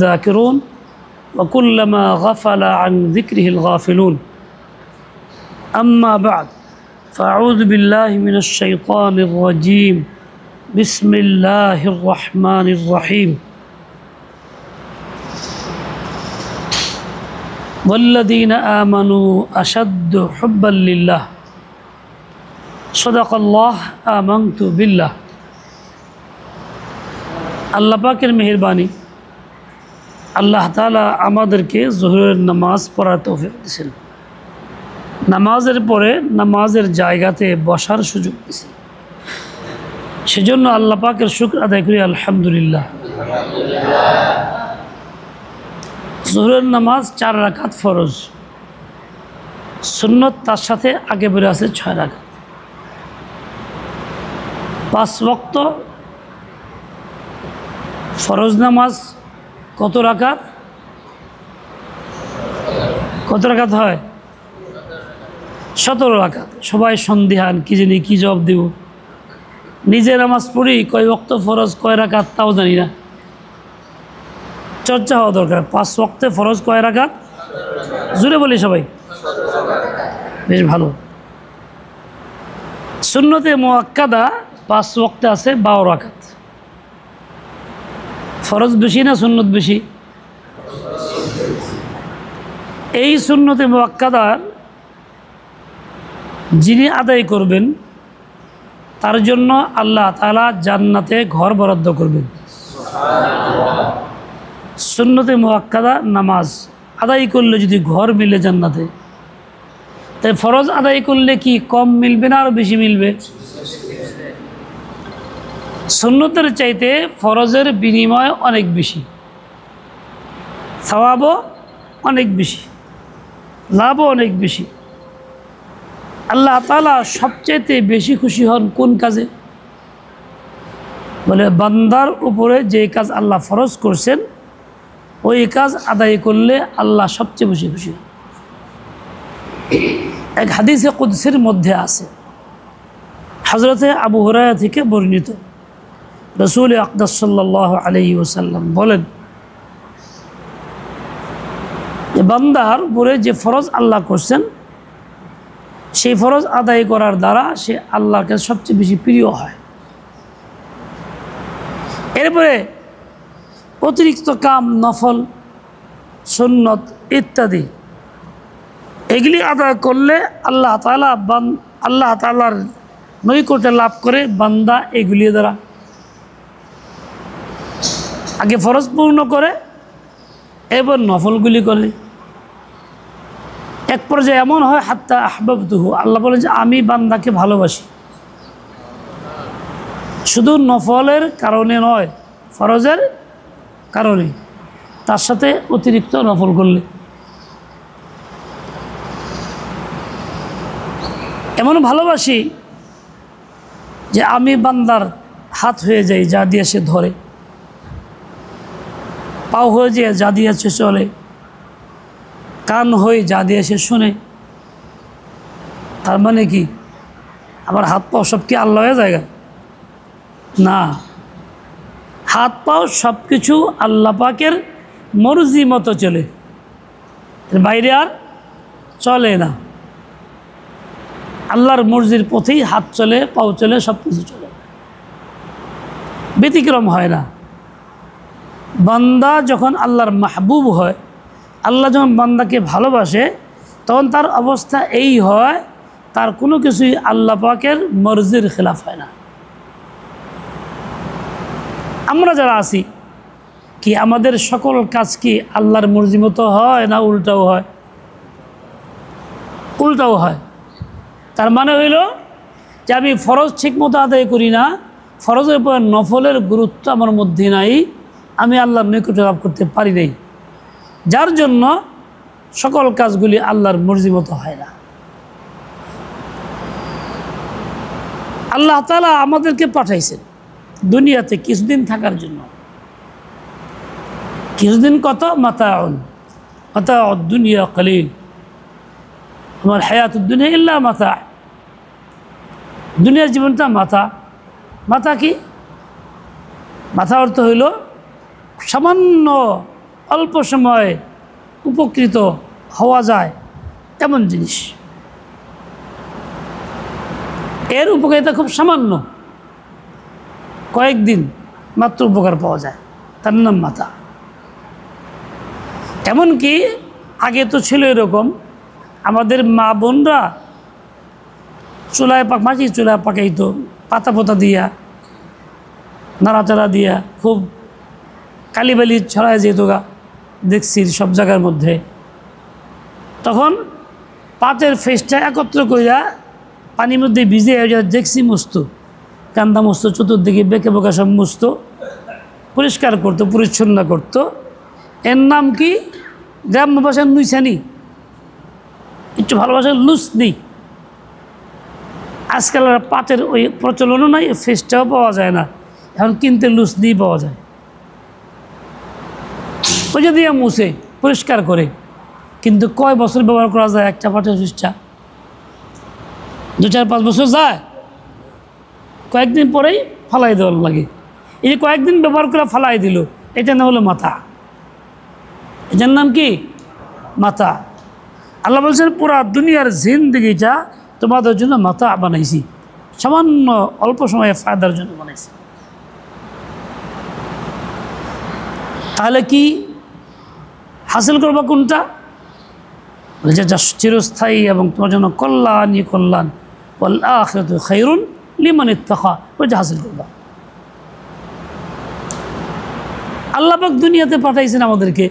الذاكرون وكلما غفل عن ذكره الغافلون أما بعد فأعوذ بالله من الشيطان الرجيم بسم الله الرحمن الرحيم والذين آمنوا أشد حبا لله صدق الله آمنت بالله আল্লাহ পাকের মেহেরবানি আল্লাহ তাআলা আমাদেরকে যোহরের নামাজ পড়ার তৌফিক দিয়েছেন। নামাজের পরে নামাজের জায়গাতে বসার সুযোগ দিয়েছেন, সেজন্য আল্লাহ পাকের শুকর আদায় করি আলহামদুলিল্লাহ। যোহরের নামাজ 4 রাকাত ফরজ, সুন্নত তার সাথে আগে বেড়ে আছে 6 রাকাত। 5 ওয়াক্ত ফরজ নামাজ কত রাকাত হয়? 17 রাকাত। সবাই সন্দেহান, কি জানি কি জবাব দেব। নিজে নামাজ পড়ি, কয় ওয়াক্ত ফরজ কয় রাকাত তাও জানি না। চর্চা হওয়া দরকার। 5 ওয়াক্তে ফরজ কয় রাকাত? জোরে বলি সবাই, বেশ ভালো। সুন্নতে মুআক্কাদা 5 ওয়াক্তে আছে 12 রাকাত। ফরজ বেশি না সুন্নত বেশি? এই সুন্নতে মুআক্কাদার যিনি আদায় করবেন তার জন্য আল্লাহ তাআলা জান্নাতে ঘর বরাদ্দ করবেন। সুন্নতে মুআক্কাদা নামাজ আদায় করলে যদি ঘর মিলে জান্নাতে, তাই ফরজ আদায় করলে কি কম মিলবে না আরও বেশি মিলবে? সুন্নতের চাইতে ফরজের বিনিময় অনেক বেশি, সওয়াবও অনেক বেশি, লাভও অনেক বেশি। আল্লাহ তাআলা সবচাইতে বেশি খুশি হন কোন কাজে? বলে বান্দার উপরে যে কাজ আল্লাহ ফরজ করছেন ওই কাজ আদায় করলে আল্লাহ সবচেয়ে বেশি খুশি হন। এক হাদিসে কুদসির মধ্যে আছে, হযরতে আবু হুরায়রা থেকে বর্ণিত, রাসূল আকরাম সাল্লাল্লাহু আলাইহি ওয়াসাল্লাম বলেন যে বান্দার উপরে যে ফরজ আল্লাহ করছেন সেই ফরজ আদায় করার দ্বারা সে আল্লাহর কাছে সবচেয়ে বেশি প্রিয় হয়। এরপরে অতিরিক্ত কাম, নফল, সুন্নত ইত্যাদি এগুলি আদায় করলে আল্লাহ তাআলার নৈকট্য লাভ করে বান্দা এগুলি দ্বারা। আগে ফরজ পূর্ণ করে এবার নফলগুলি করে। এক পর্যায়ে এমন হয় হাত্তা আহবাবতুহু, আল্লাহ বলে যে আমি বান্দাকে ভালোবাসি। শুধু নফলের কারণে নয়, ফরজের কারণে, তার সাথে অতিরিক্ত নফল করলে। এমন ভালোবাসি যে আমি বান্দার হাত হয়ে যাই যা দিয়ে সে ধরে, পাও হয়ে যায় যা দিয়ে সে চলে, কান হয়ে যা দিয়ে সে শুনে। তার মানে কি আবার হাত পাও সব কি আল্লাহ হয়ে যায় না? হাত পাও সব কিছু আল্লাহ পাকের মর্জি মতো চলে, এর বাইরে আর চলে না। আল্লাহর মর্জির পথেই হাত চলে, পাও চলে, সব কিছু চলে, ব্যতিক্রম হয় না। বান্দা যখন আল্লাহর মাহবুব হয়, আল্লাহ যখন বান্দাকে ভালোবাসে, তখন তার অবস্থা এই হয়, তার কোনো কিছুই আল্লাহ পাকের মর্জির খেলাফ হয় না। আমরা যারা আছি কি আমাদের সকল কাজ কি আল্লাহর মর্জি মতো হয় না উল্টাও হয়? উল্টাও হয়। তার মানে হইল যে আমি ফরজ ঠিক মতো আদায় করি না, ফরজের পর নফলের গুরুত্ব আমার মধ্যে নাই, আমি আল্লাহর নৈকট্য লাভ করতে পারি নাই, যার জন্য সকল কাজগুলি আল্লাহর মর্জি মতো হয় না। আল্লাহ তাআলা আমাদেরকে পাঠাইছেন দুনিয়াতে কিছুদিন থাকার জন্য। কিছুদিন কত? মাতাউন দুনিয়া কলিল, আমার হায়াতুদ দুনিয়া ইল্লা মাতা। দুনিয়ার জীবনটা মাতা। মাতা কি? মাথা অর্থ হইল সামান্য অল্প সময়ে উপকৃত হওয়া যায় এমন জিনিস। এর উপকারিতা খুব সামান্য, কয়েকদিন মাত্র উপকার পাওয়া যায়, তার নাম মাথা। এমনকি আগে তো ছিল এরকম, আমাদের মা বোনরা মাঝি চুলায় পাকাইতো পাতা পোতা দিয়া, নাড়াচাড়া দিয়া, খুব কালিবালি ছড়ায় যেত গা, দেখছি সব জায়গার মধ্যে। তখন পাতের ফেসটা একত্র করিয়া পানির মধ্যে ভিজে দেখছি মুছতো, কান্দা মুছতো, চতুর্দিকে বেঁকে বোকা সব মুছতো, পরিষ্কার করতো, পরিচ্ছন্ন করতো। এর নাম কি? গ্রাম্য ভাষার নুইছানি, একটু ভালোবাসার লুসনি। আজকাল আর পাতের ওই প্রচলনও নাই, ফেসটাও পাওয়া যায় না, এখন কিনতে লুসনি পাওয়া যায়। ওই যে দিয়ে মুছে পরিষ্কার করে, কিন্তু কয় বছর ব্যবহার করা যায় একটা পাটের ফেসটা? 2-4-5 বছর যায়, কয়েকদিন পরেই ফালাই দেওয়ার লাগে। এই যে কয়েকদিন ব্যবহার করে ফালাই দিল, এটার নাম হলো মাথা। এটার নাম কি? মাথা। আল্লাহ বলছেন পুরা দুনিয়ার জিন্দেগিটা তোমাদের জন্য মাথা বানাইছি, সামান্য অল্প সময়ে ফায়দার জন্য বানাইছি। তাহলে কি হাসিল করবা কোনটা? যেটা চিরস্থায়ী এবং তোমার জন্য কল্যাণই কল্যাণ, ওয়াল আখিরাতু খায়রুন লিমান ইত্তাকা, ওইটা হাসিল করবা। আল্লাহ পাক দুনিয়াতে পাঠাইছেন আমাদেরকে,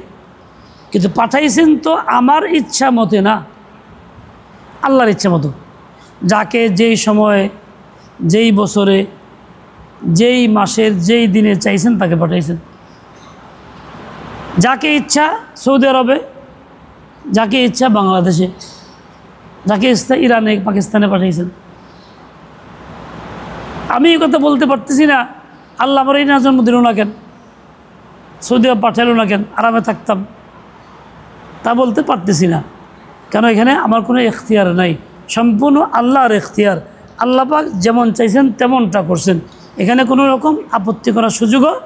কিন্তু পাঠাইছেন তো আমার ইচ্ছা মতে না, আল্লাহর ইচ্ছা মতো। যাকে যেই সময়ে, যেই বছরে, যেই মাসের, যেই দিনে চাইছেন তাকে পাঠাইছেন। যাকে ইচ্ছা সৌদি আরবে, যাকে ইচ্ছা বাংলাদেশে, যাকে ইচ্ছা ইরানে, পাকিস্তানে পাঠিয়েছেন। আমি এই কথা বলতে পারতেছি না আল্লাহ আমার এই না জন্ম দিল না কেন, সৌদি আরব পাঠালো না কেন, আরামে থাকতাম, তা বলতে পারতেছি না। কেন? এখানে আমার কোনো এখতিয়ার নাই, সম্পূর্ণ আল্লাহর এখতিয়ার। আল্লাহ পাক যেমন চাইছেন তেমনটা করছেন, এখানে কোনো রকম আপত্তি করার সুযোগও।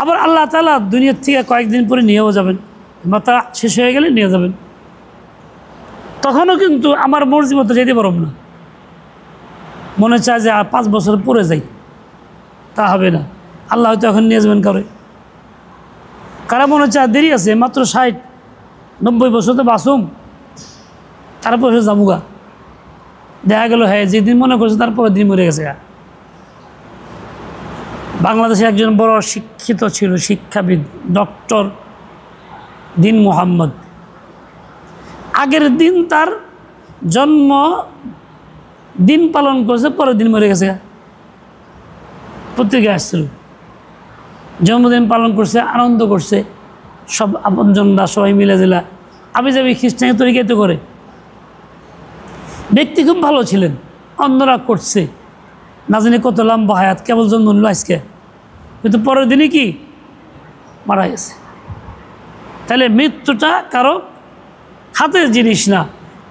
আবার আল্লাহ তাআলা দুনিয়ার থেকে কয়েকদিন পরে নিয়েও যাবেন, মাথা শেষ হয়ে গেলে নিয়ে যাবেন। তখনও কিন্তু আমার মর্জি মতো যেতে পারব না, মনে চায় যে আর 5 বছর পরে যাই, তা হবে না। আল্লাহ হয়তো এখন নিয়ে যাবেন কারা মনে চায় দেরি আছে, মাত্র 60-90 বছর তো বাঁচুম, তারপরে যামুগা। দেখা গেল হ্যাঁ যেদিন মনে করছে তারপরের দিন মরে গেছে। বাংলাদেশে একজন বড় শিক্ষিত ছিল, শিক্ষাবিদ, ডক্টর দীন মোহাম্মদ। আগের দিন তার জন্ম দিন পালন করছে, পরের দিন মরে গেছে। পত্রিকা আসছিল, জন্মদিন পালন করছে, আনন্দ করছে, সব আপনজনরা সবাই মিলে দিলা। আমি যাবি খ্রিস্টানি তরিকাতে করে। ব্যক্তি খুব ভালো ছিলেন, অন্যরা করছে না জানি কত লম্বা হায়াত, কেবল জন্ম নিল আজকে, কিন্তু পরের দিনই কি মারা গেছে। তাহলে মৃত্যুটা কারো হাতের জিনিস না,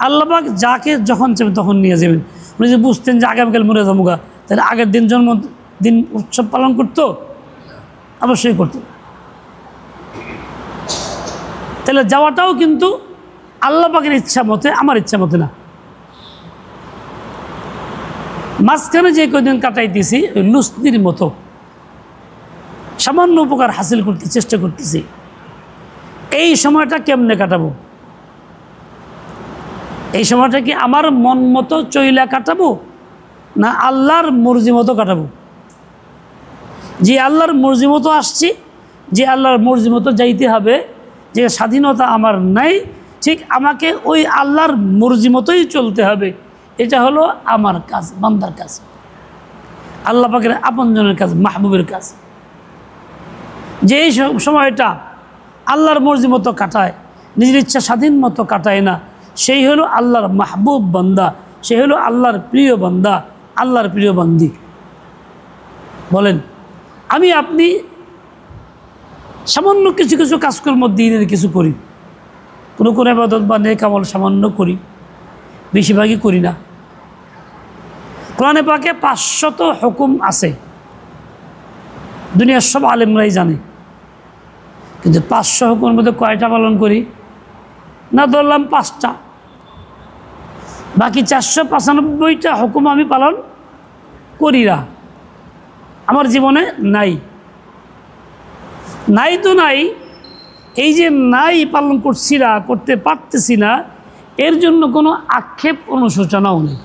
আল্লাহ পাক যাকে যখন চাইবেন তখন নিয়ে যাবেন। উনি যে বুঝতেন যে আগামীকাল মরে যাবো, তাহলে আগের দিন জন্মদিন উৎসব পালন করতো? অবশ্যই করতো। তাহলে যাওয়াটাও কিন্তু আল্লাহ পাকের ইচ্ছা মতে, আমার ইচ্ছা মতে না। মাঝখানে যে কদিন কাটাইতেছি ওই লুসনির মতো সামান্য উপকার হাসিল করতে চেষ্টা করতেছি। এই সময়টা কেমনে কাটাবো? এই সময়টা কি আমার মন মতো চইলা কাটাবো, না আল্লাহর মর্জি মতো কাটাবো? যে আল্লাহর মর্জি মতো আসছি, যে আল্লাহর মর্জি মতো যাইতে হবে, যে স্বাধীনতা আমার নাই, ঠিক আমাকে ওই আল্লাহর মর্জি মতোই চলতে হবে। এটা হলো আমার কাজ, বান্দার কাজ, আল্লাহ পাকের আপনজনের কাজ, মাহবুবের কাজ। যে সময়টা আল্লাহর মর্জি মতো কাটায়, নিজের ইচ্ছা স্বাধীন মতো কাটায় না, সেই হলো আল্লাহর মাহবুব বান্দা, সে হলো আল্লাহর প্রিয় বান্দা, আল্লাহর প্রিয় বান্দি। বলেন, আমি আপনি সামান্য কিছু কিছু কাজকর্ম দিনের কিছু করি, কোনো কোনো ইবাদত বা নেক আমল সামান্য করি, বেশিরভাগই করি না। কোরআনে পাকে 500 হুকুম আছে, দুনিয়ার সব আলেমরাই জানে, কিন্তু 500 হুকুমের মধ্যে কয়টা পালন করি? না ধরলাম 5টা, বাকি 495টা হুকুম আমি পালন করি না, আমার জীবনে নাই। নাই তো নাই, এই যে নাই পালন করছি না, করতে পারতেছি না, এর জন্য কোনো আক্ষেপ অনুশোচনাও নেই,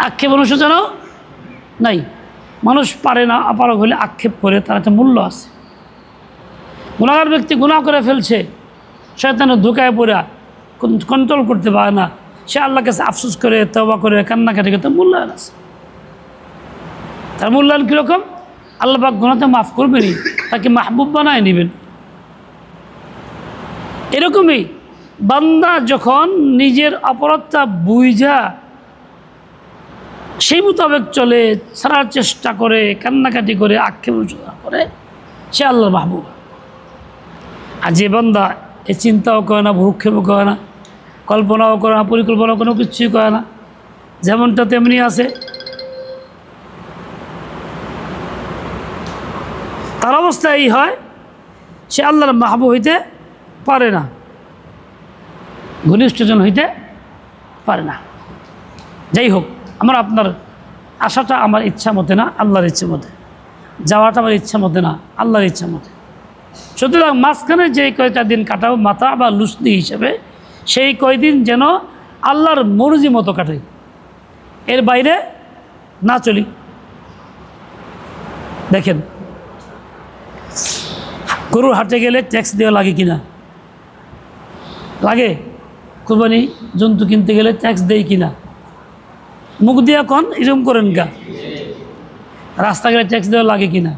আক্ষেপ অনুশোচনাও নাই। মানুষ পারে না, অপারগ হলে আক্ষেপ করে, তার একটা মূল্য আছে। গুনাহগার ব্যক্তি গুনাহ করে ফেলছে, শয়তানের ধোঁকায় পড়ে কন্ট্রোল করতে পারে না, সে আল্লাহর কাছে আফসোস করে, তওবা করে, কান্নাকাটি করতে মূল্যায়ন আছে। তার মূল্যায়ন কীরকম? আল্লাহ পাক গুনাহকে মাফ করবেনই, তাকে মাহবুব বানায় নেবেন। এরকমই বান্দা যখন নিজের অপরাধটা বুঝা সেই মোতাবেক চলে, ছাড়ার চেষ্টা করে, কান্নাকাটি করে, আক্ষেপ করে, সে আল্লাহর মাহবুব। আর যে বান্দা এ চিন্তাও করে না, ভ্রুক্ষেপও করে না, কল্পনাও করে না, পরিকল্পনা কোনো কিছুই করে না, যেমনটা তেমনি আছে, তার অবস্থা এই হয়, সে আল্লাহর মাহবুব হইতে পারে না, ঘনিষ্ঠজন হইতে পারে না। যাই হোক, আমার আপনার আশাটা আমার ইচ্ছা মতে না, আল্লাহর ইচ্ছে মতে, যাওয়াটা আমার ইচ্ছা মতে না, আল্লাহর ইচ্ছা মতে। সুতরাং মাঝখানে যে কয়টা দিন কাটাও মাথা বা লুসনি হিসেবে, সেই কয়দিন যেন আল্লাহর মর্জি মতো কাটাই, এর বাইরে না চলি। দেখেন, গরুর হাটে গেলে ট্যাক্স দেওয়া লাগে কিনা? লাগে। কোরবানি জন্তু কিনতে গেলে ট্যাক্স দেয় কিনা? মুখ দিয়া কন এরকম করেন গা। রাস্তা গেলে ট্যাক্স দেওয়া লাগে কিনা?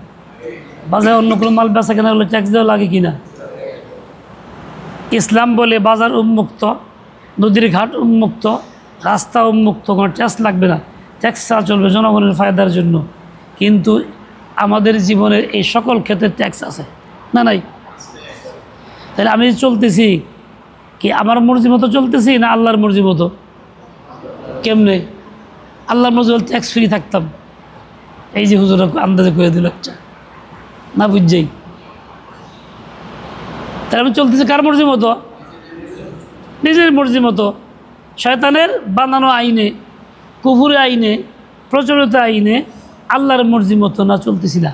বাজারে অন্য কোনো মাল বেচা কেনা হলে ট্যাক্স দেওয়া লাগে কিনা? ইসলাম বলে বাজার উন্মুক্ত, নদীর ঘাট উন্মুক্ত, রাস্তা উন্মুক্ত, কোনো ট্যাক্স লাগবে না, ট্যাক্স ছাড়া চলবে জনগণের ফায়দার জন্য। কিন্তু আমাদের জীবনের এই সকল ক্ষেত্রে ট্যাক্স আছে না? নাই। তাহলে আমি চলতেছি কি আমার মর্জি মতো চলতেছি না আল্লাহর মর্জি মতো? কেমনে? আল্লাহর মর্জি বলতে ট্যাক্স ফ্রি থাকতাম, এই যে হুজুর আন্দাজে করে দিল একটা, না বুঝছেই? তাহলে আমি চলতেছি কার মর্জি মতো? নিজের মর্জি মতো, শয়তানের বানানো আইনে, কুফুরি আইনে, প্রচলিত আইনে, আল্লাহর মর্জি মতো না চলতেছি না।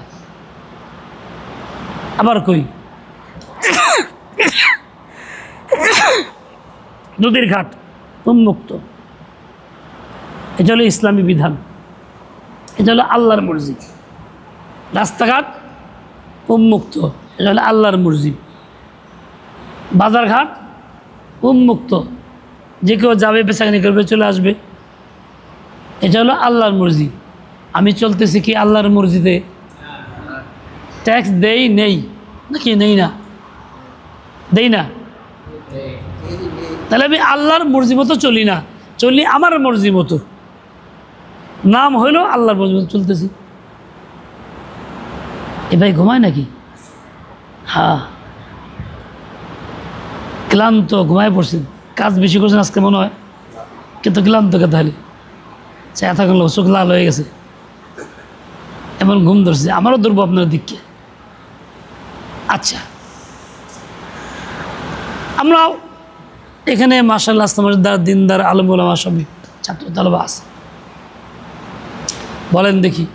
আবার কই, নদীর ঘাট উন্মুক্ত, এটা হলো ইসলামী বিধান, এটা হলো আল্লাহর মর্জি। রাস্তাঘাট উন্মুক্ত, এটা হলো আল্লাহর মর্জি। বাজারঘাট উন্মুক্ত, যে কেউ যাবে, বেচাকেনি করবে, চলে আসবে, এটা হলো আল্লাহর মর্জি। আমি চলতেছি কি আল্লাহর মর্জিতে? ট্যাক্স দেই নেই নাকি নেই না? দেই না। তাহলে আমি আল্লাহর মর্জি মতো চলি না, চলি আমার মর্জি মতো। নাম হইল আল্লাহর মর্জি মতো চলতেছি। এ ভাই ঘুমায় নাকি? হ্যাঁ, ক্লান্ত, ঘুমায় পড়ছেন, কাজ বেশি করছেন আজকে মনে হয়, কিন্তু ক্লান্ত কে তাহলে? সে এতক্ষণ চোখ লাল হয়ে গেছে, এমন ঘুম ধরছে, আমারও ধরবো আপনার দিককে। আচ্ছা, আমরা এখানে মাশাআল্লাহ আসলামদার দিনদার আলম ওলামা সবই ছাত্র তালবা আছে। বলেন দেখি,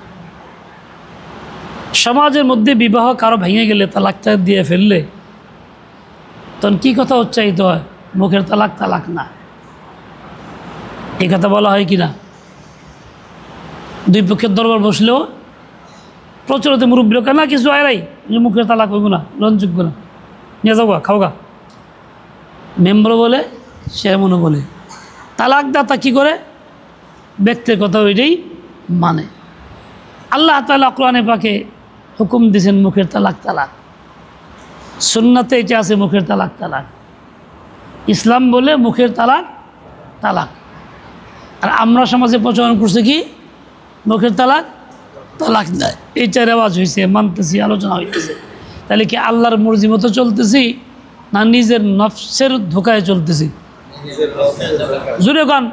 সমাজের মধ্যে বিবাহ কারো ভেঙে গেলে, তালাকটা দিয়ে ফেললে, তখন কী কথা উচ্চারিত হয়? মুখের তালাক, তালাক না, এই কথা বলা হয় কি না? দুই পক্ষের দরবার বসলেও প্রচলিত মুরব্বী না কিছু আয়রাই, মুখের তালাক হইব না, গ্রহণযোগ্য না, নিয়ে যাও গা, খাও গা। মেম্বার বলে, সে মনে বলে, তালাকদাতা কী করে? ব্যক্তির কথা ওইটাই মানে। আল্লাহ তাআলা কোরআনে পাকে হুকুম দিয়েছেন মুখের তালাক, তালাক। সুন্নাতে এটা আছে মুখের তালাক, তালাক। ইসলাম বলে মুখের তালাক, তালাক। আর আমরা সমাজে প্রচলন করছে কি? মুখের তালাক, তালাক দেয়। এইটা রেওয়াজ হয়েছে, মানতেছি, আলোচনা হইতেছে। তাহলে কি আল্লাহর মর্জি মতো চলতেছি না নিজের নফসের ধোকায় চলতেছি? জুড়ে গান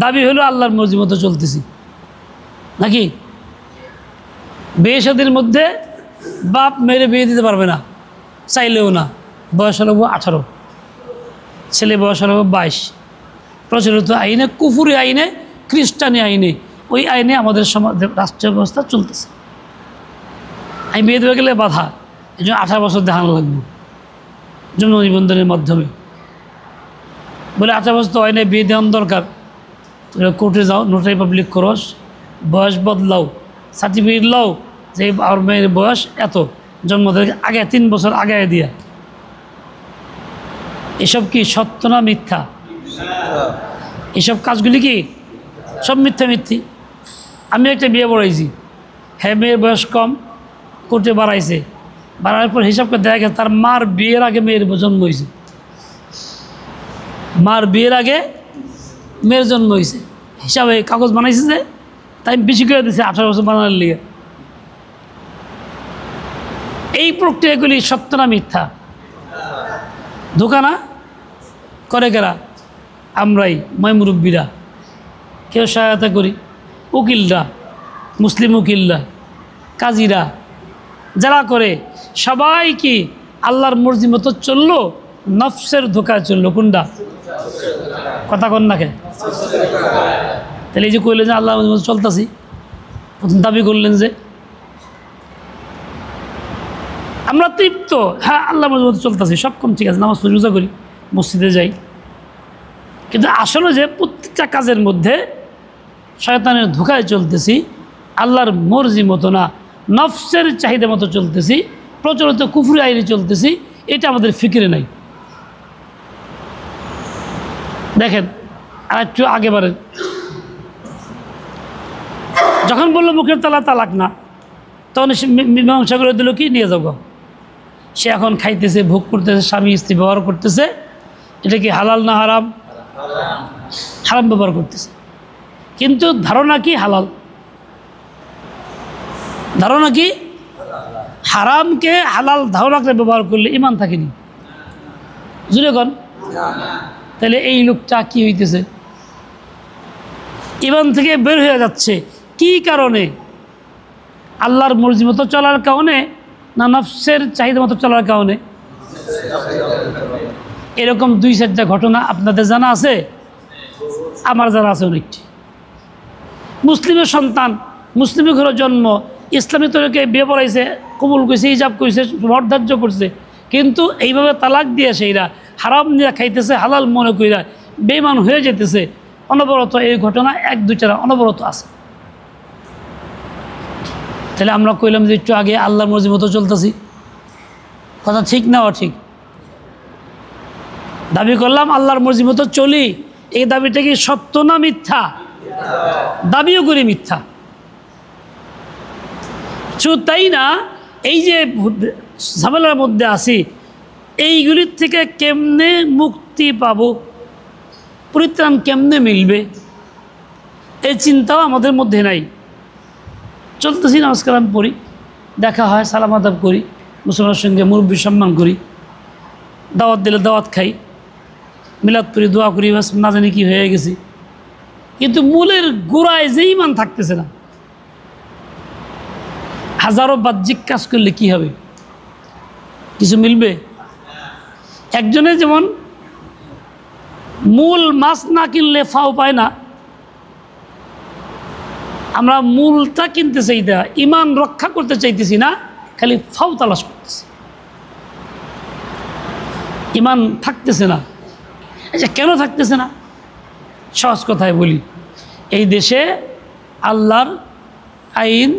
দাবি হলো আল্লাহর মর্জি মতো চলতেছি। নাকি? বিয়ে শাদীর মধ্যে বাপ মেয়েরে বিয়ে দিতে পারবে না, চাইলেও না। বয়স হলো 18, ছেলে বয়স হলো 22। প্রচলিত আইনে, কুফুরি আইনে, খ্রিস্টানি আইনে, ওই আইনে আমাদের সমাজ রাষ্ট্রীয় ব্যবস্থা চলতেছে। আমি বিয়ে দেওয়া গেলে বাধা, এই জন্য 18 বছর দেখানো লাগবে জন্ম নিবন্ধনের মাধ্যমে। বলে 18 বছর তো আইনে বিয়ে দেওয়ার দরকার, কোর্টে যাও, নোটারি পাবলিক করস, বয়স বদলাও, সার্টিফিকেট লাও যে আমার মেয়ের বয়স এত, জন্ম থেকে আগে 3 বছর আগে দিয়া। এসব কি সত্য না মিথ্যা? এসব কাজগুলি কি সব মিথ্যা মিথ্যি। আমি একটা বিয়ে পড়াইছি, হ্যাঁ মেয়ের বয়স কম, কোর্টে বাড়াইছে, বাড়ানোর পর হিসাব করে দেখা গেছে তার মার বিয়ের আগে মেয়ের জন্ম হয়েছে, মার বিয়ের আগে মেয়ের জন্ম হয়েছে। হিসাবে কাগজ বানাইছে যে, তাই বেশি করে দিয়েছে 18 বছর বানানোর লিগে। এই প্রক্রিয়াগুলি সত্য না মিথ্যা? ধোঁকা না? করে কারা? আমরাই, মুরব্বীরা, কেউ সহায়তা করি, উকিলরা, মুসলিম উকিলরা, কাজীরা, যারা করে সবাই কি আল্লাহর মর্জি মতো চললো, নফসের ধোকায় চললো? কোনটা কথা কন নাকে? তাহলে এই যে কইলেন যে আল্লাহর মর্জি মতো চলতেছি, প্রথম দাবি করলেন যে আমরা তৃপ্ত, হ্যাঁ আল্লাহর মর্জি মতো চলতেছি, সব কম ঠিক আছে, নামাজ রোজা করি, মসজিদে যাই, কিন্তু আসলে যে প্রত্যেকটা কাজের মধ্যে শয়তানের ধোকায় চলতেছি, আল্লাহর মর্জি মতো না, নফসের চাহিদা মতো চলতেছি, প্রচলিত কুফরি আইনে চলতেছি, এটা আমাদের ফিকিরে নাই। দেখেন আর একটু আগে বাড়েন, যখন বললো মুখের তালা তালাক না, তখন মীমাংসা করে দিল কি নিয়ে যাবো। সে এখন খাইতেছে, ভোগ করতেছে, স্বামী স্ত্রী ব্যবহার করতেছে, এটা কি হালাল না হারাম? হারাম ব্যবহার করতেছে, কিন্তু ধারণা কি হালাল, ধারণা কি হারামকে হালাল ধারণা করে ব্যবহার করলে ইমান থাকেনি। বুঝলে কন? তাহলে এই লোকটা কি হইতেছে? ইমান থেকে বের হয়ে যাচ্ছে। কি কারণে? আল্লাহর মর্জি মতো চলার কারণে না নফসের চাহিদা মতো চলার কারণে? এরকম 2-4টা ঘটনা আপনাদের জানা আছে? আমার জানা আছে অনেকটি। মুসলিমের সন্তান, মুসলিমের ঘরে জন্ম, ইসলামী তরিকে বিয়ে পড়াইছে, কবুল করছে, হিজাব করছে, বরধার্য করছে, কিন্তু এইভাবে তালাক দিয়ে সেইরা হারাম নিয়ে খাইতেছে, হালাল মনে কইরা বেঈমান হয়ে যেতেছে অনবরত। এই ঘটনা 1-2টা অনবরত আছে। তাহলে আমরা কইলাম যে একটু আগে আল্লাহর মর্জি মতো চলতেছি, কথা ঠিক না ঠিক? দাবি করলাম আল্লাহর মর্জি মতো চলি, এই দাবিটা কি সত্য না মিথ্যা? দাবিও করি মিথ্যা। শুধু তাই না, এই যে ঝামেলার মধ্যে আছি, এইগুলির থেকে কেমনে মুক্তি পাব, পরিত্রাণ কেমনে মিলবে, এই চিন্তাও আমাদের মধ্যে নাই। চলতেছি, নামাজ কালাম পড়ি, দেখা হয়, সালাম আদাব করি, মুসলমানের সঙ্গে মুরব্বী সম্মান করি, দাওয়াত দিলে দাওয়াত খাই, মিলাদ পড়ি, দোয়া করি, বাস না জানি কি হয়ে গেছি। কিন্তু মূলের গোড়ায় যে ইমান থাকতেছে না। হাজারো বাহ্যিক কাজ করলে কি হবে? কিছু মিলবে? একজনে যেমন মূল মাছ না কিনলে ফাও পায় না, আমরা মূলটা কিনতে চাই না, ইমান রক্ষা করতে চাইতেছি না, খালি ফাও তালাশ করতেছি, ইমান থাকতেছে না। আচ্ছা কেন থাকতেছে না? সহজ কথায় বলি, এই দেশে আল্লাহর আইন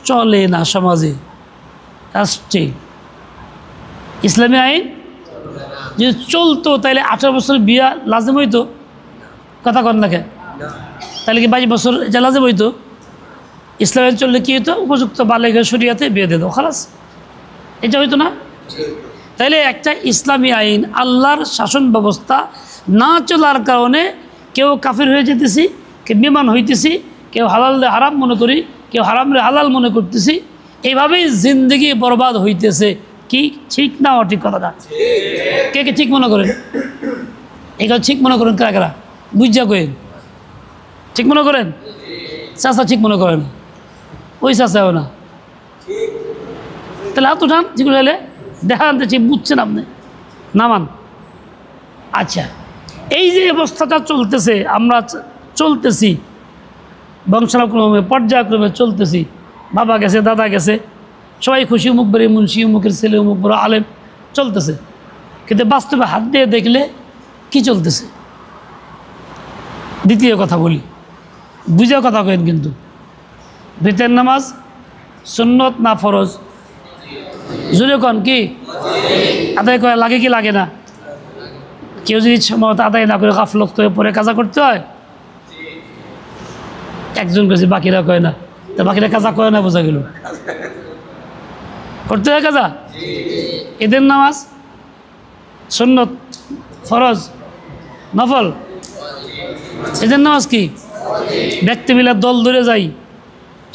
চলে না, সমাজে রাষ্ট্রে ইসলামী আইন যদি চলতো তাহলে 18 বছর বিয়া লাজেম হইতো, কথা কন না কেন? তাহলে কি 22 বছর এটা লাজেম হইতো? ইসলাম আইন চললে কী হইতো? উপযুক্ত বালেগা শরিয়াতে বিয়ে দিয়ে দাও, খালাস, এটা হইতো না? তাইলে একটা ইসলামী আইন, আল্লাহর শাসন ব্যবস্থা না চলার কারণে কেউ কাফির হয়ে যেতেছি, কেউ বেঈমান হইতেছি, কেউ হালাল হারাম মনে করি, কেউ হারামরে হালাল মনে করতেছি, এইভাবেই জিন্দগি বরবাদ হইতেছে। কি ঠিক না ঠিক কথাটা? কে কে ঠিক মনে করেন? এগুলো ঠিক মনে করেন কারা কারা? বুঝা করেন ঠিক মনে করেন? চাচা ঠিক মনে করেন? ওই চাচাও না, তাহলে হাত উঠান যেগুলো হলে দেখা আনতেছি, বুঝছেন আপনি, নামান। আচ্ছা, এই যে অবস্থাটা চলতেছে, আমরা চলতেছি বংশানুক্রমে পর্যায়ক্রমে চলতেছি, বাবা গেছে, দাদা গেছে, সবাই খুশি, মুখ বেরিয়ে মুন্সি, মুখের ছেলে, মুখ বড় আলেম, চলতেছে। কিন্তু বাস্তবে হাত দিয়ে দেখলে কি চলতেছে? দ্বিতীয় কথা বলি, বুঝে কথা কেন, কিন্তু বেতের নামাজ সুন্নত না ফরজ? জুড়ে কন কি আদায় করা লাগে কি লাগে না? কেউ যদি সময় আদায় না করে গাফলত করে পরে কাজা করতে হয়, একজন কেছে, বাকিরা কয় না, তা বাকিরা কাজা করে না, বোঝা গেল করতে হয় কাজা। ঈদের নামাজ সুন্নত, ফরজ, নফল? ঈদের নামাজ কি ব্যক্তি মিলে দল ধরে যাই,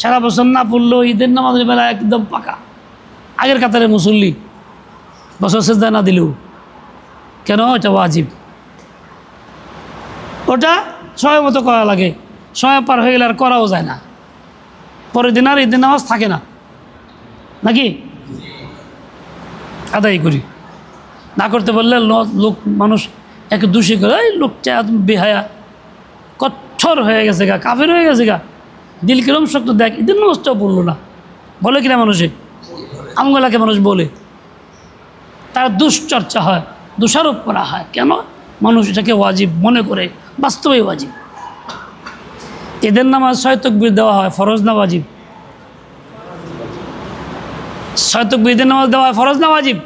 সারা বছর না পড়লেও ঈদের নামাজের বেলা একদম পাকা, আগের কাতারে মুসল্লি, বছর সেজদা না দিলেও। কেন? এটা ওয়াজিব, ওটা সময় মতো করা লাগে, সময় পার হয়ে গেলে আর করাও যায় না, পরের দিন আর ঈদের নামাজ থাকে না, নাকি? আদায় করি, না করতে বললে লোক মানুষ একে দোষী করে, এই লোকটা বেহায়া, কঠোর হয়ে গেছে গা, কাফের হয়ে গেছে গা, দিল কিরম শক্ত, দেখ ঈদের নামাজটাও বললো না, বলে কিনা মানুষে? আমগুলাকে মানুষ বলে, তার দুশ্চর্চা হয়, দোষারোপ করা হয়। কেন? মানুষ এটাকে ওয়াজিব মনে করে, বাস্তবেই ওয়াজিব। ঈদের নামাজ 6 তাকবীর দেওয়া হয়, ফরজ না ওয়াজিব? 6 তাকবীর ঈদের নামাজ দেওয়া হয়, ফরজ না ওয়াজিব?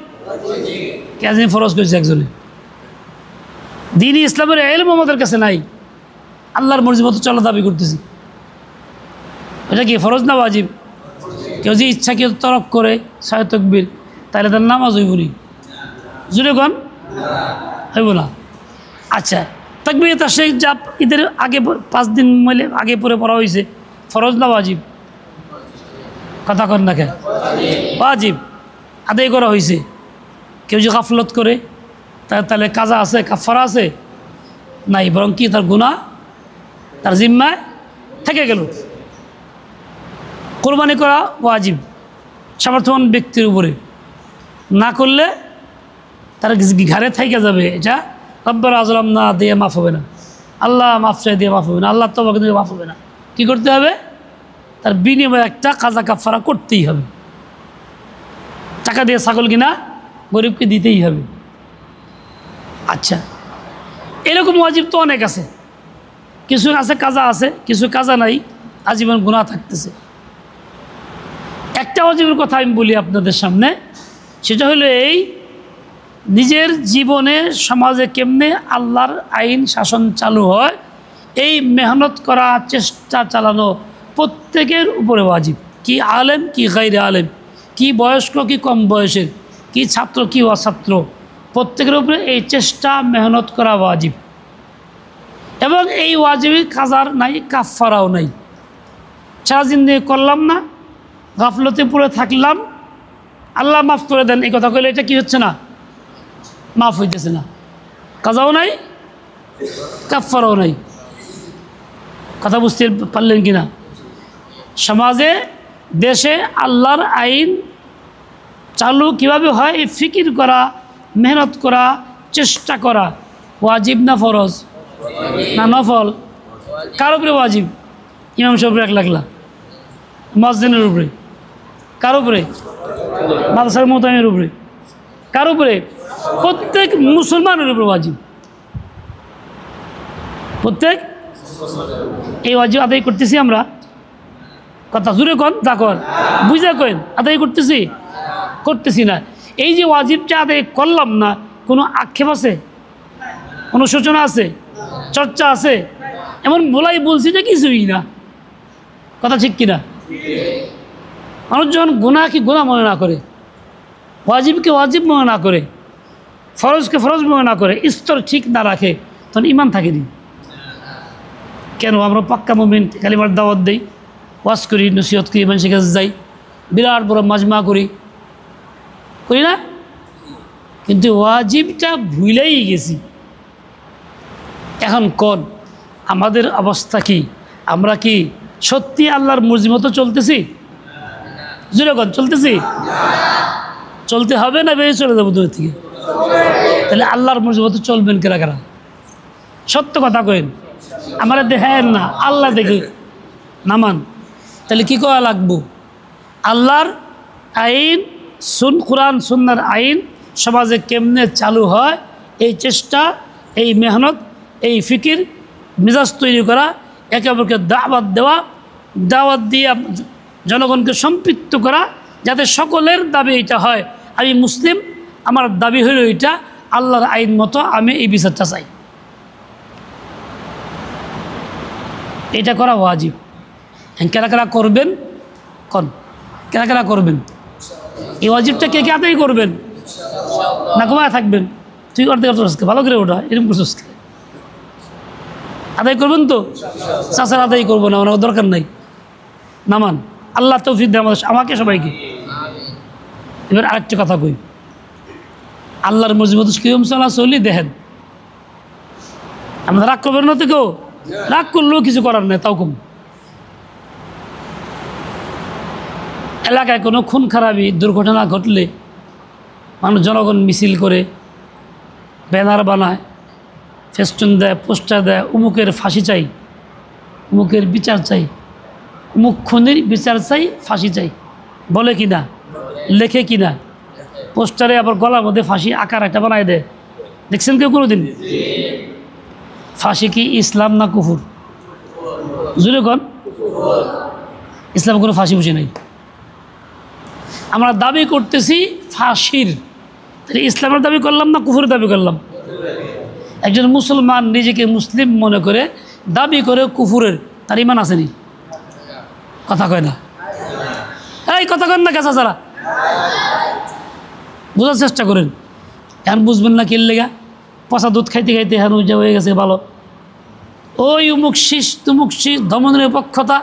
কেন ফরজ করেছে একজনে? দ্বীন-ই ইসলামের ইলম আমাদের কাছে নাই, আল্লাহর মর্জি মতো চলা দাবি করতেছি, এটা কি ফরজ না ওয়াজিব? কেউ যে ইচ্ছা কেউ তরক করে 6 তাকবীর, তাহলে তার নামাজ হইব নি? জুড়ে কন, হইব না। আচ্ছা, তাকবীর তাশরীক যা ঈদের আগে 5 দিন মিলে আগে পরে পড়া হয়েছে, ফরজ না ওয়াজিব? কথা কন না কেন? ওয়াজিব, আদায় করা হয়েছে। কেউ যে গাফলত করে তাহলে কাজা আছে, কাফারা আছে? নাই, বরং কি তার গুনাহ তার জিম্মায় থেকে গেল। কোরবানি করা ওয়াজিব সামর্থ্যবান ব্যক্তির উপরে, না করলে তার ঘাড়ে থাইকে যাবে, এটা রব্বানা আযলামনা দিয়ে মাফ হবে না, আল্লাহ মাফ চাই দিয়ে মাফ হবে না, আল্লাহ তওবা দিয়ে মাফ হবে না। কী করতে হবে? তার বিনিময়ে একটা কাজা কাফারা করতেই হবে। টাকা দিয়ে ছাগল কিনা গরিবকে দিতেই হবে। আচ্ছা, এরকম ওয়াজিব তো অনেক আছে, কিছু আছে কাজা আছে, কিছু কাজা নাই, আজীবন গুনাহ থাকতেছে। একটা ওয়াজিবের কথা আমি বলি আপনাদের সামনে, সেটা হলো এই, নিজের জীবনে সমাজে কেমনে আল্লাহর আইন শাসন চালু হয়, এই মেহনত করা, চেষ্টা চালানো প্রত্যেকের উপরে ওয়াজিব। কি আলেম কি গায়রে আলেম, কি বয়স্ক কি কম বয়সের, কি ছাত্র কি অছাত্র, প্রত্যেকের উপরে এই চেষ্টা মেহনত করা ওয়াজিব। এবং এই ওয়াজিবে কাজার নাই, কাফারাও নাই। সারা জিন্দেগি করলাম না, গাফলতে পড়ে থাকলাম, আল্লাহ মাফ করে দেন, এই কথা কইলে এটা কি হচ্ছে না? মাফ হইতেছে না। কাজাও নাই, কাফারাও নাই। কথা বুঝতে পারলেন কি না? সমাজে দেশে আল্লাহর আইন চালু কিভাবে হয়, এই ফিকির করা, মেহনত করা, চেষ্টা করা ওয়াজিব না ফরজ না নফল? কার উপরে ওয়াজিব? ইমাম সাহেবের 1 লাখ মসজিদের উপরে? কার উপরে? মাদ্রাসার মুতামিমের উপরে? কার উপরে? প্রত্যেক মুসলমানের উপরে ওয়াজিব। প্রত্যেক এই ওয়াজিব আদায় করতেছি আমরা। কথা জুড়ে কন, যা কর বুঝে কইন, আদায় করতেছি? করতেছি না। এই যে ওয়াজিবটা আদায় করলাম না, কোনো আক্ষেপ আছে? কোনো সূচনা আছে? চর্চা আছে? এমন বলাই বলছি যে কিছুই না। কথা ঠিক কিনা? মানুষ যখন গুনাহকে গুনাহ মনে না করে, ওয়াজিবকে ওয়াজিব মনে না করে, ফরজকে ফরজ মনে না করে, স্তর ঠিক না রাখে, তখন ইমান থাকেনি। কেন? আমরা পাক্কা মুমিন, কালিমার দাওয়াত দেই, ওয়াজ করি, নসিহত করি, মানুষের কাছে যাই, বিরাট বড় মাজমা করি না? কিন্তু ওয়াজিবটা ভুলেই গেছি। এখন কোন আমাদের অবস্থা কি? আমরা কি সত্যি আল্লাহর মর্জি মতো চলতেছি? যেরকম চলতেছি, চলতে হবে না বেরিয়ে চলে যাবো দূর থেকে? তাহলে আল্লাহর মর্যাদা চলবেন কেরা কেরা? সত্য কথা কইন, আমার দেখেন না, আল্লাহ দেখে নামান। তাহলে কী করা লাগবো? আল্লাহর আইন কোরআন সুন্নাহর আইন সমাজে কেমনে চালু হয়, এই চেষ্টা, এই মেহনত, এই ফিকির মেজাজ তৈরি করা, একে অপরকে দাওয়াত দিয়ে জনগণকে সম্পৃক্ত করা, যাতে সকলের দাবি এটা হয়, আমি মুসলিম, আমার দাবি হইল এটা, আল্লাহর আইন মতো আমি এই বিচারটা চাই। এটা করা ওয়াজিব। কেনা কেনা করবেন? কেনা কেনা করবেন? এই ওয়াজিবটা কে কে আদায় করবেন? না ঘুমায় থাকবেন? তুই অর্ধেক ভালো করে ওঠা, এরকম করছিস, আদায় করবেন তো? চাচার আদায় করবো না, ওনার দরকার নাই, নামান। আল্লাহ তৌফিক দেয় আমাকে সবাইকে। এবার আরেকটা কথা কই, আল্লাহর মর্জিমত কিরম চলা চলি দেখেন। আমরা রাগ করবেন না তো কেউ? রাগ করলেও কিছু করার নেই, তাও কম। এলাকায় কোনো খুন খারাপি দুর্ঘটনা ঘটলে মানুষ, জনগণ মিছিল করে, ব্যানার বানায়, ফেস্টুন দেয়, পোস্টার দেয়, উমুকের ফাঁসি চাই, উমুকের বিচার চাই, উমুক খুনির বিচার চাই, ফাঁসি চাই, বলে কি না? লেখে কি না? পোস্টারে আবার গলার মধ্যে ফাঁসি আকার একটা বানায় দেয়, দেখছেন কেউ কোনো দিন? ফাঁসি কি ইসলাম না কুফুর? জুড়ে কন, ইসলামে কোনো ফাঁসি ফুসি নেই। আমরা দাবি করতেছি ফাঁসির, তাহলে ইসলামের দাবি করলাম না কুফুরের দাবি করলাম? একজন মুসলমান নিজেকে মুসলিম মনে করে দাবি করে কুফুরের, তার ইমান আসেনি? কথা কয় না, এই কথা কন না কেঁচা ছাড়া, বোঝার চেষ্টা করেন। এখন বুঝবেন না কিল লেগা, পচা দুধ খাইতে খাইতে এখন উজা হয়ে গেছে ভালো। ওই উমুক শীষ তুমুক শীষ, ধমনিরপেক্ষতা,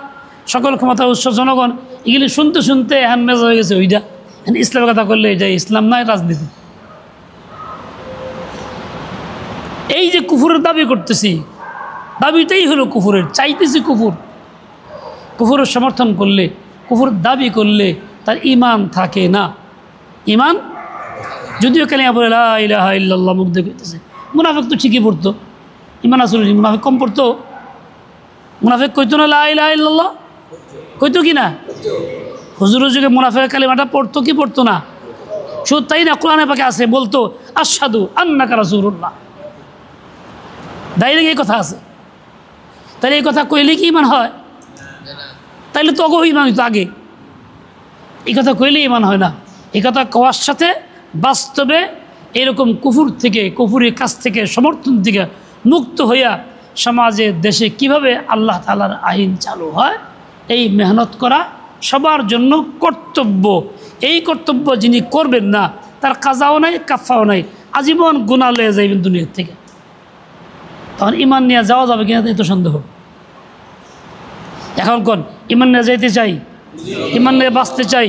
সকল ক্ষমতা উৎস জনগণ, এগুলি শুনতে শুনতে এখন মেজা হয়ে গেছে ওইটা। ইসলামের কথা করলে এটা ইসলাম নয়, রাজনীতি। এই যে কুফুরের দাবি করতেছি, দাবিটাই হলো কুফুরের, চাইতেছি কুফুর। কুফুরের সমর্থন করলে, কুফুর দাবি করলে তার ইমান থাকে না। ইমান যদিও কালিমা বলে লা ইলাহা ইল্লাল্লাহ মুখ দিয়ে করতেছে, মুনাফিক তো ঠিকই পড়তো, ইমান আসলে মুনাফিক কম পড়তো? মুনাফিক কইতো না লা ইলাহা ইল্লাল্লাহ? কইতো কি না? হুজুরের যুগে মুনাফিক কালিমাটা পড়তো কি পড়তো না? শুধু তাই না, কোরআনে পাকে আছে, বলতো আশহাদু আন্নাকা রাসূলুল্লাহ, ডাইরেক্ট এই কথা আছে। তাহলে এই কথা কইলে কি ইমান হয়? তাইলে তো অগো ইমান হইতো আগে, এই কথা কইলে ইমান হয় না। এই কথা কওয়ার সাথে বাস্তবে এরকম কুফুর থেকে, কুফুরের কাছ থেকে, সমর্থন থেকে মুক্ত হইয়া সমাজে, দেশে কিভাবে আল্লাহ তাআলার আইন চালু হয়, এই মেহনত করা সবার জন্য কর্তব্য। এই কর্তব্য যিনি করবেন না, তার কাজাও নাই, কাফাও নাই, আজীবন গুনাহ লয়ে যাইবেন দুনিয়ার থেকে। তখন ইমান নিয়ে যাওয়া যাবে কিনা এই তো সন্দেহ। এখন কোন ইমান নিয়ে যাইতে চাই, ইমান নিয়ে বাঁচতে চাই,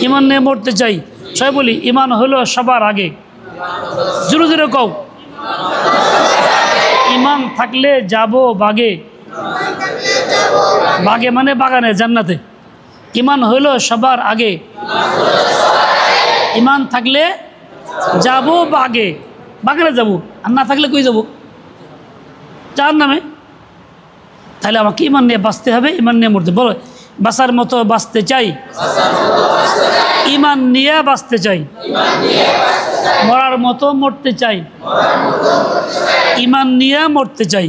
ইমান নিয়ে মরতে চাই, সবাই বলি ইমান হলো সবার আগে। জোরে জোরে কও, ইমান থাকলে যাব বাগে। বাগে মানে বাগানে, জান্নাতে। ইমান হলো সবার আগে, ইমান থাকলে যাব বাগে, বাগানে যাব, আর না থাকলে কই যাব? যার নামে। তাহলে আমাকে ইমান নিয়ে বাঁচতে হবে, ইমান নিয়ে মরতে। বলো, বাঁচার মতো বাঁচতে চাই, ইমান নিয়ে বাঁচতে চাই, মরার মতো মরতে চাই, ইমান নিয়ে মরতে চাই।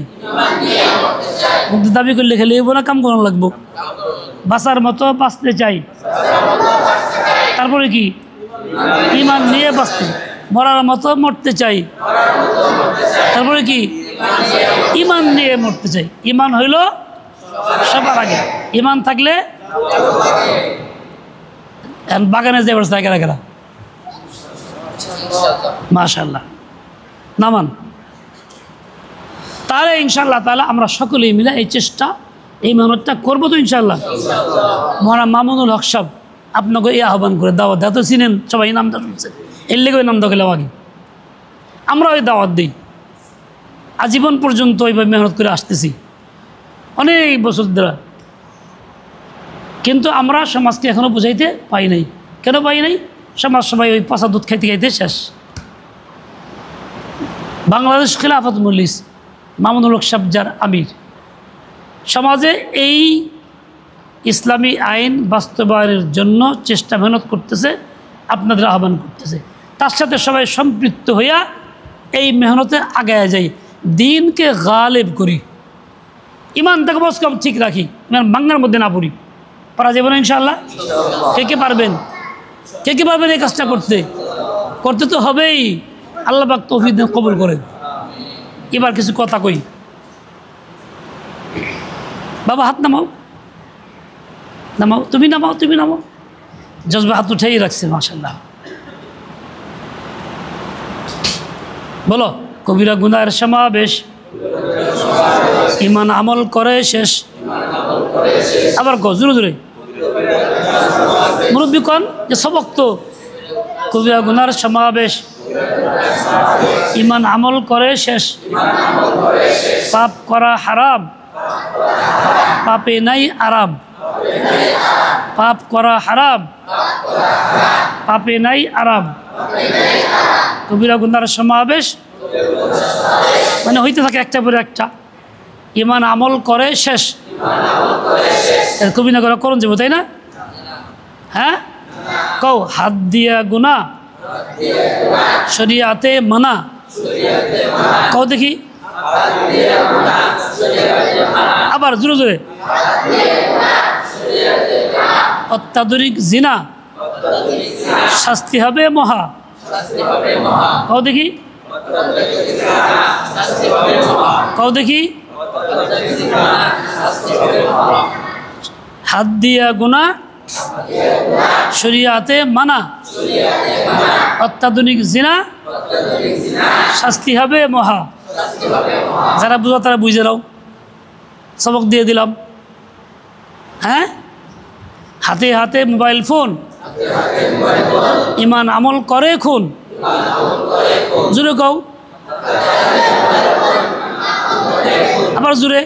দাবি করলে খেলে এবো না, কাম করানো লাগবো। বাঁচার মতো বাঁচতে চাই, তারপরে কি? ইমান নিয়ে বাঁচতে, মরার মতো মরতে চাই, তারপরে কি? ইমান নিয়ে মরতে চাই। ইমান হইল সবার আগে। ইমান থাকলে বাগানে যে অবস্থা কেরা কেরা, মাশাআল্লাহ, নামান। তাহলে ইনশাআল্লাহ তাআলা আমরা সকলেই মিলে এই চেষ্টা, এই মেহনতটা করবো তো ইনশাআল্লাহ। মহারাজ মামুনুল হক সাহেব আপনাকে এই আহ্বান করে দাওয়াত দেয়, তো চিনেন সবাই, নামটা শুনছেন, এর লেগে ওই নামটা গেলে আগে আমরা ওই দাওয়াত দিই। আজীবন পর্যন্ত ওইভাবে মেহনত করে আসতেছি, অনেক বছর ধরে। কিন্তু আমরা সমাজকে এখনও বুঝাইতে পাই নাই। কেন পাই নাই? সমাজ সবাই ওই পচা দুধ খাইতে খাইতে শেষ। বাংলাদেশ খিলাফত মজলিস মামুনুল হক সাহেব আমির সমাজে এই ইসলামী আইন বাস্তবায়নের জন্য চেষ্টা মেহনত করতেছে, আপনাদের আহ্বান করতেছে। তার সাথে সবাই সম্পৃক্ত হইয়া এই মেহনতে আগায় যাই, দিনকে গালেব করি, ইমানটাকে বস কম ঠিক রাখি, ইমান ভাঙ্গার মধ্যে না পড়ি। পারা যাবে না ইনশাআল্লাহ? কে কে পারবেন? কে কে পারবেন এই কাজটা করতে? করতে তো হবেই। আল্লাহ পাক তৌফিক দিয়ে কবুল করেন। এবার কিছু কথা কই। বাবা হাত নামাও, নামাও, তুমি নামাও, তুমি নামাও। জজবা হাত উঠেই রাখছে, মাশাআল্লাহ। বলো, কবিরা গুনাহের সমাবেশ, ইমান আমল করে শেষ। আবার কো জোরে জোরে, মুরব্বী কন যে সবক তো। কবিরা গুনাহের সমাবেশ, ইমান আমল করে শেষ। পাপ করা হারাম, পাপে নাই আরাম। পাপ করা হারাম, পাপে নাই আরাম। কবিরা গুনাহের সমাবেশ মানে হইতে থাকে একটা পরে একটা। ইমান আমল করে শেষ। কবিরা গুনাহ করুন যাবো, তাই না? হ্যাঁ কও, হাত দিয়া গুনাহ শরিয়াতে মানা। কও দেখি, আবার জোরে জোরে। অত্যাধুনিক জিনা, শাস্তি হবে মহা। কও দেখি, কও দেখি। হাত দিয়া গুনাহ শরিয়াতে মানা, অত্যাধুনিক জিনা, শাস্তি হবে মহা। যারা বুঝো তারা বুঝে নাও, সবক দিয়ে দিলাম। হ্যাঁ, হাতে হাতে মোবাইল ফোন, ইমান আমল করে খুন। জোরে কও, আবার জোরে।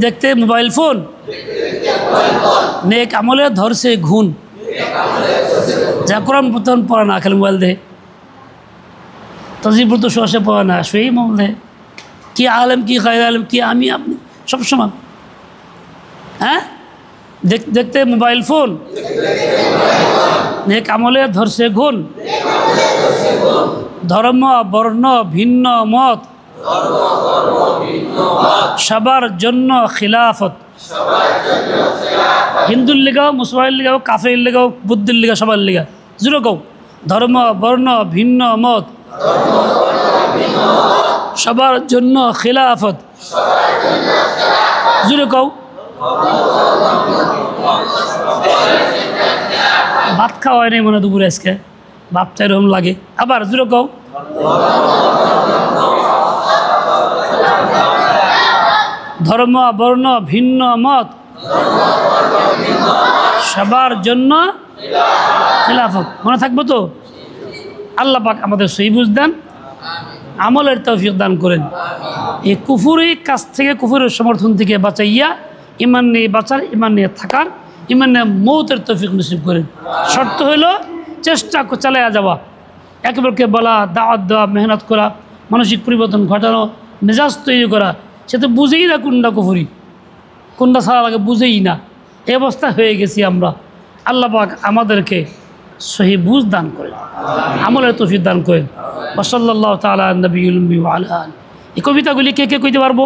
দেখতে মোবাইল ফোন, নেক আমলে ধরছে ঘুন। যা কোরআন প্রথম পড়া না, খালি মোবাইল দে। তজিবুর তো সহসে পড়া না, সেই মোবাইল দে। কি আলেম, কি গায়র আলেম, কি আমি আপনি সব সমান। হ্যাঁ, দেখতে মোবাইল ফোন, নেক আমলে ধরছে ঘুন। ধর্ম বর্ণ ভিন্ন মত, সবার জন্য খিলাফত। হিন্দুর লিগাও, মুসলমানের লিগাও, কাফের লিগাও, বুদ্ধির লিগা, সবার লিগা। জুড়ে কও, ধর্ম বর্ণ ভিন্ন মত, সবার জন্য খিলাফত। জুড়ে কও। ভাত খাওয়া হয় নাই মনে দুপুরে আজকে, ভাবটা এরকম লাগে। আবার জুড়ে কও। ধর্ম বর্ণ ভিন্ন মত, সবার জন্য খিলাফত। মনে থাকবো তো? আল্লাহ পাক আমাদের সহি বুঝ দেন, আমলের তৌফিক দান করেন। এই কুফুরি কাছ থেকে, কুফুরের সমর্থন থেকে বাঁচাইয়া ইমান নিয়ে বাঁচার, ইমান নিয়ে থাকার, ইমান নিয়ে মৌতের তৌফিক নসিব করেন। শর্ত হইল চেষ্টা চালাইয়া যাওয়া, একেবারে বলা, দাওয়াত দেওয়া, মেহনত করা, মানসিক পরিবর্তন ঘটানো, মেজাজ তৈরি করা। সে তো বুঝেই না কোনটা কুফুরি, কোনটা ছাড়া লাগে বুঝেই না। এই অবস্থা হয়ে গেছি আমরা। আল্লাহ পাক আমাদেরকে সহি বুঝ দান করেন, আমলের তৌফিক দান করেন। ওয়া সাল্লাল্লাহু তাআলা আলা নবিয়্যিল উম্মি ওয়া আলা আলিহি। এই কবিতাগুলি কে কে কইতে পারবো?